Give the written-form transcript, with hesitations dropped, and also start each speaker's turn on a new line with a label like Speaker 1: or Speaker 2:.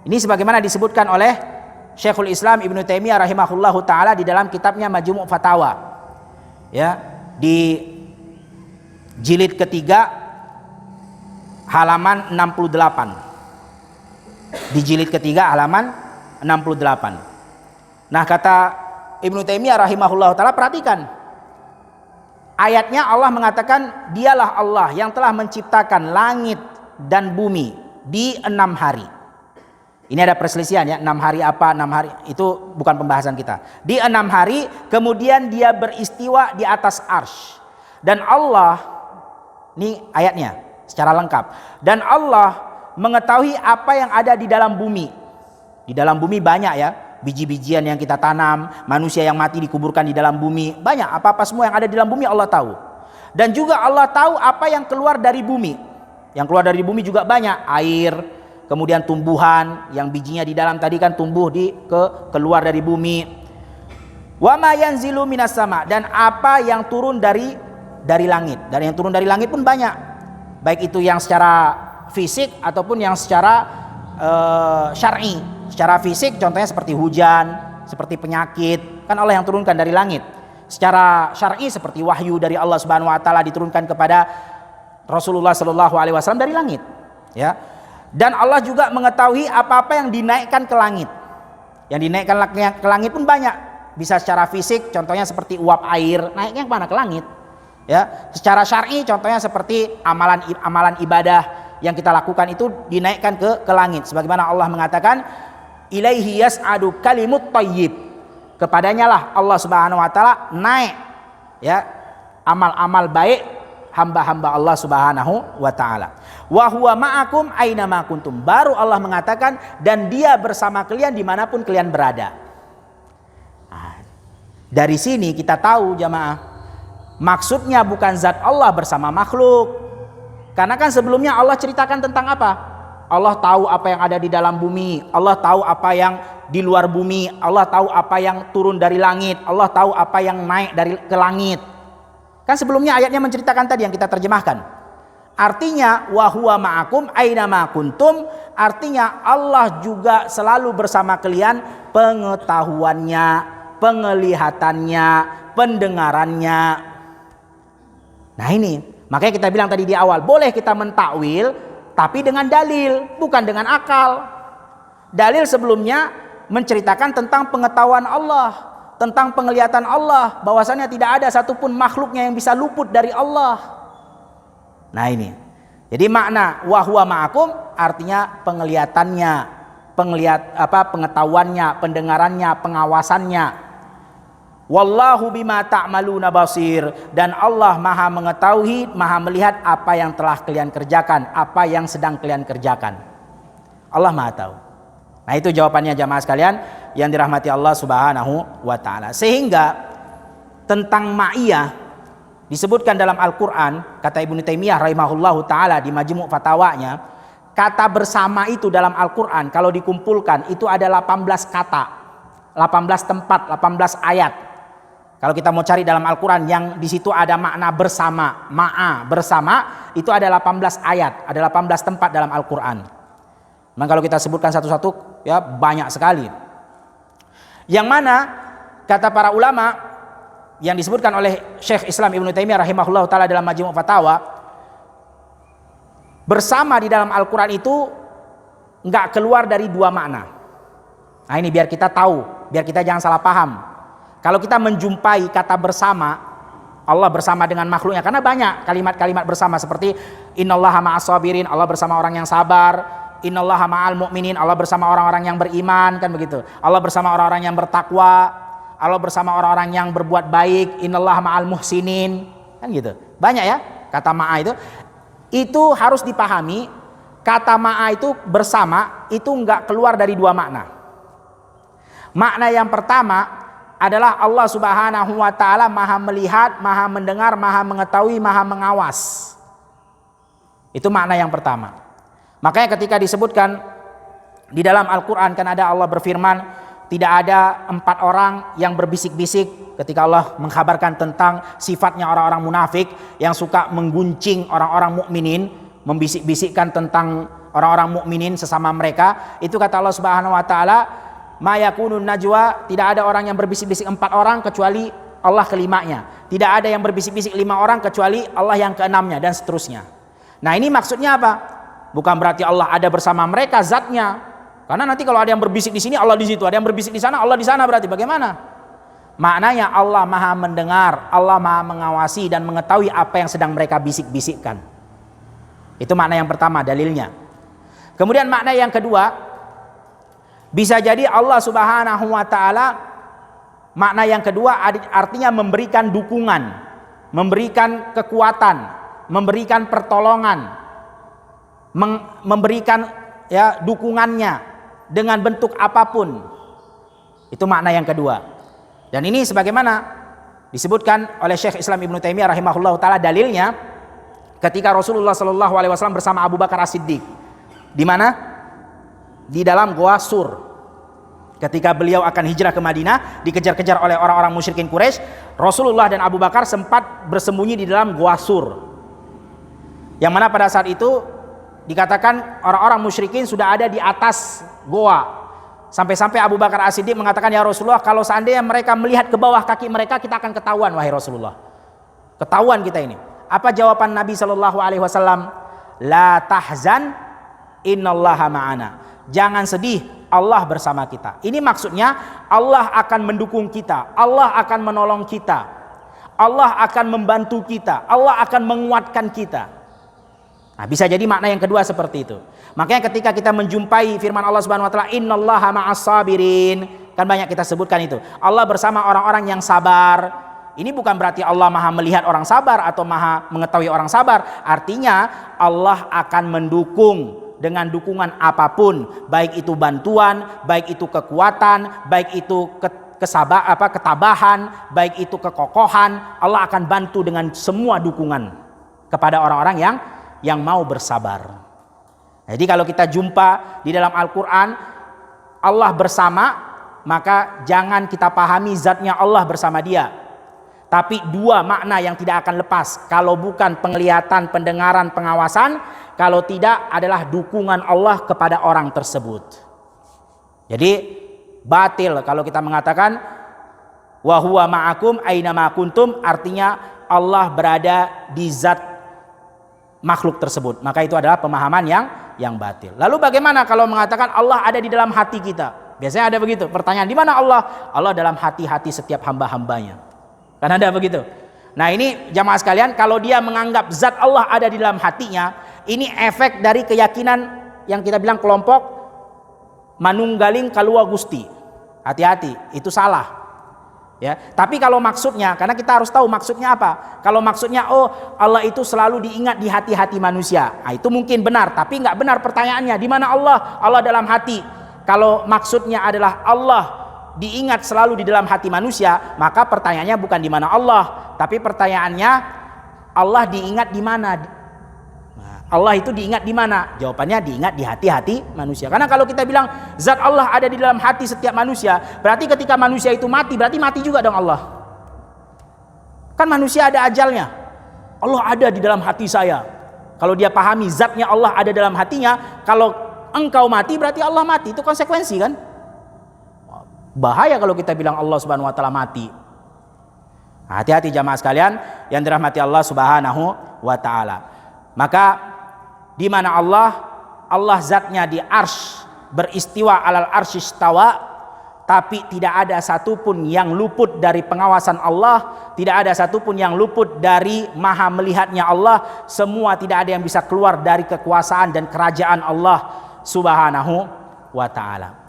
Speaker 1: Ini sebagaimana disebutkan oleh Syekhul Islam Ibnu Taimiyah rahimahullahu taala di dalam kitabnya Majmu' Fatawa. Ya, di jilid ketiga halaman 68. Di jilid ketiga halaman 68. Nah, kata Ibnu Taimiyah rahimahullahu taala, perhatikan. Ayatnya Allah mengatakan, dialah Allah yang telah menciptakan langit dan bumi di 6 hari. Ini ada perselisihan ya, 6 hari apa, 6 hari itu bukan pembahasan kita. Di 6 hari kemudian dia beristiwa di atas arsy. Dan Allah, ini ayatnya secara lengkap. Dan Allah mengetahui apa yang ada di dalam bumi. Di dalam bumi banyak ya, biji-bijian yang kita tanam, manusia yang mati dikuburkan di dalam bumi, banyak, apa-apa semua yang ada di dalam bumi Allah tahu. Dan juga Allah tahu apa yang keluar dari bumi. Yang keluar dari bumi juga banyak, air, kemudian tumbuhan yang bijinya di dalam tadi kan tumbuh keluar dari bumi. Wa ma yanzilu minas sama, dan apa yang turun dari langit. Dan yang turun dari langit pun banyak. Baik itu yang secara fisik ataupun yang secara syar'i. Secara fisik contohnya seperti hujan, seperti penyakit, kan Allah yang turunkan dari langit. Secara syar'i seperti wahyu dari Allah Subhanahu wa taala diturunkan kepada Rasulullah sallallahu alaihi wasallam dari langit, ya. Dan Allah juga mengetahui apa-apa yang dinaikkan ke langit. Yang dinaikkan ke langit pun banyak. Bisa secara fisik contohnya seperti uap air, naiknya ke mana? Ke langit. Ya, secara syar'i contohnya seperti amalan ibadah yang kita lakukan itu dinaikkan ke langit. Sebagaimana Allah mengatakan, ilaihi yas'adu kalimut thayyib, kepadanya lah Allah Subhanahu wa taala naik ya amal-amal baik hamba-hamba Allah Subhanahu wa taala. Wa huwa ma'akum aina ma kuntum, baru Allah mengatakan dan dia bersama kalian dimanapun kalian berada. Nah, dari sini kita tahu jamaah, maksudnya bukan zat Allah bersama makhluk. Karena kan sebelumnya Allah ceritakan tentang apa? Allah tahu apa yang ada di dalam bumi, Allah tahu apa yang di luar bumi, Allah tahu apa yang turun dari langit, Allah tahu apa yang naik ke langit. Kan sebelumnya ayatnya menceritakan tadi yang kita terjemahkan. Artinya wa huwa ma'akum aina ma kuntum, artinya Allah juga selalu bersama kalian, pengetahuannya, penglihatannya, pendengarannya. Nah ini, makanya kita bilang tadi di awal, boleh kita mentakwil tapi dengan dalil, bukan dengan akal. Dalil sebelumnya menceritakan tentang pengetahuan Allah, tentang penglihatan Allah, bahwasannya tidak ada satupun makhluknya yang bisa luput dari Allah. Nah ini, jadi makna wa huwa ma'akum artinya penglihatannya, pengetahuannya, pendengarannya, pengawasannya. Wallahu bima ta'maluna basir, dan Allah maha mengetahui, maha melihat apa yang telah kalian kerjakan, apa yang sedang kalian kerjakan. Allah maha tahu. Nah itu jawabannya jamaah sekalian yang dirahmati Allah Subhanahu wa taala. Sehingga tentang ma'iyah disebutkan dalam Al-Qur'an, kata Ibnu Taimiyah rahimahullahu taala di Majmu' Fatawanya, kata bersama itu dalam Al-Qur'an kalau dikumpulkan itu ada 18 kata, 18 tempat, 18 ayat. Kalau kita mau cari dalam Al-Quran yang di situ ada makna bersama, ma'a, bersama, itu ada 18 ayat, ada 18 tempat dalam Al-Quran. Memang kalau kita sebutkan satu-satu ya banyak sekali. Yang mana kata para ulama yang disebutkan oleh Syekh Islam Ibnu Taimiyah rahimahullah taala dalam Majmu' Fatawa, bersama di dalam Al-Quran itu enggak keluar dari dua makna. Nah ini biar kita tahu, biar kita jangan salah paham. Kalau kita menjumpai kata bersama, Allah bersama dengan makhluknya, karena banyak kalimat-kalimat bersama seperti innallaha ma'as sabirin, Allah bersama orang yang sabar, innallaha ma'al mu'minin, Allah bersama orang-orang yang beriman, kan begitu. Allah bersama orang-orang yang bertakwa, Allah bersama orang-orang yang berbuat baik, innallaha ma'al muhsinin, kan gitu. Banyak ya kata ma'a itu. Itu harus dipahami, kata ma'a itu bersama itu enggak keluar dari dua makna. Makna yang pertama adalah Allah Subhanahu wa taala maha melihat, maha mendengar, maha mengetahui, maha mengawas. Itu makna yang pertama. Makanya ketika disebutkan di dalam Al-Quran kan ada Allah berfirman, tidak ada 4 orang yang berbisik-bisik ketika Allah mengkhabarkan tentang sifatnya orang-orang munafik yang suka mengguncing orang-orang mukminin, membisik-bisikkan tentang orang-orang mukminin sesama mereka. Itu kata Allah Subhanahu wa taala, ma yakunun najwa, tidak ada orang yang berbisik-bisik 4 orang kecuali Allah kelimanya. Tidak ada yang berbisik-bisik 5 orang kecuali Allah yang keenamnya, dan seterusnya. Nah, ini maksudnya apa? Bukan berarti Allah ada bersama mereka zatnya. Karena nanti kalau ada yang berbisik di sini Allah di situ, ada yang berbisik di sana Allah di sana, berarti bagaimana? Maknanya Allah Maha mendengar, Allah Maha mengawasi dan mengetahui apa yang sedang mereka bisik-bisikkan. Itu makna yang pertama, dalilnya. Kemudian makna yang kedua, bisa jadi Allah Subhanahu wa taala, makna yang kedua artinya memberikan dukungan, memberikan kekuatan, memberikan pertolongan, memberikan ya dukungannya dengan bentuk apapun. Itu makna yang kedua. Dan ini sebagaimana disebutkan oleh Syekh Islam Ibnu Taimiyah rahimahullah taala, dalilnya ketika Rasulullah sallallahu alaihi wasallam bersama Abu Bakar As-Siddiq. Di mana? Di dalam Gua Sur. Ketika beliau akan hijrah ke Madinah, dikejar-kejar oleh orang-orang musyrikin Quraisy, Rasulullah dan Abu Bakar sempat bersembunyi di dalam Gua Sur. Yang mana pada saat itu dikatakan orang-orang musyrikin sudah ada di atas goa. Sampai-sampai Abu Bakar As-Siddiq mengatakan, ya Rasulullah, kalau seandainya mereka melihat ke bawah kaki mereka, kita akan ketahuan, wahai Rasulullah. Ketahuan kita ini. Apa jawaban Nabi Shallallahu Alaihi Wasallam? La tahzan, innallaha ma'ana. Jangan sedih, Allah bersama kita. Ini maksudnya Allah akan mendukung kita, Allah akan menolong kita, Allah akan membantu kita, Allah akan menguatkan kita. Nah, bisa jadi makna yang kedua seperti itu. Makanya ketika kita menjumpai firman Allah Subhanahu wa taala, innallaha ma'as sabirin, kan banyak kita sebutkan itu. Allah bersama orang-orang yang sabar. Ini bukan berarti Allah Maha melihat orang sabar atau Maha mengetahui orang sabar. Artinya Allah akan mendukung dengan dukungan apapun, baik itu bantuan, baik itu kekuatan, baik itu ketabahan, baik itu kekokohan. Allah akan bantu dengan semua dukungan kepada orang-orang yang mau bersabar. Jadi kalau kita jumpa di dalam Al-Quran Allah bersama, maka jangan kita pahami zatnya Allah bersama dia, tapi dua makna yang tidak akan lepas. Kalau bukan penglihatan, pendengaran, pengawasan, kalau tidak adalah dukungan Allah kepada orang tersebut. Jadi batil kalau kita mengatakan wa huwa ma'akum aina ma kuntum, artinya Allah berada di zat makhluk tersebut, maka itu adalah pemahaman yang batil. Lalu bagaimana kalau mengatakan Allah ada di dalam hati kita? Biasanya ada begitu pertanyaan, di mana Allah? Allah dalam hati-hati setiap hamba-hambanya. Kan ada begitu. Nah, ini jamaah sekalian, kalau dia menganggap zat Allah ada di dalam hatinya, ini efek dari keyakinan yang kita bilang kelompok manunggaling kalua gusti. Hati-hati, itu salah. Ya, tapi kalau maksudnya, karena kita harus tahu maksudnya apa. Kalau maksudnya Allah itu selalu diingat di hati-hati manusia, nah, itu mungkin benar, tapi nggak benar pertanyaannya. Di mana Allah? Allah dalam hati. Kalau maksudnya adalah Allah diingat selalu di dalam hati manusia, maka pertanyaannya bukan di mana Allah, tapi pertanyaannya Allah diingat di mana. Allah itu diingat di mana? Jawabannya diingat di hati-hati manusia. Karena kalau kita bilang zat Allah ada di dalam hati setiap manusia, berarti ketika manusia itu mati, berarti mati juga dong Allah. Kan manusia ada ajalnya. Allah ada di dalam hati saya. Kalau dia pahami zatnya Allah ada dalam hatinya, kalau engkau mati berarti Allah mati. Itu konsekuensi kan? Bahaya kalau kita bilang Allah Subhanahu wa taala mati. Hati-hati jamaah sekalian yang dirahmati Allah Subhanahu wa taala. Maka di mana Allah zatnya di arsy, beristiwa alal arsy istawa, tapi tidak ada satupun yang luput dari pengawasan Allah, tidak ada satupun yang luput dari maha melihatnya Allah. Semua tidak ada yang bisa keluar dari kekuasaan dan kerajaan Allah Subhanahu wa ta'ala.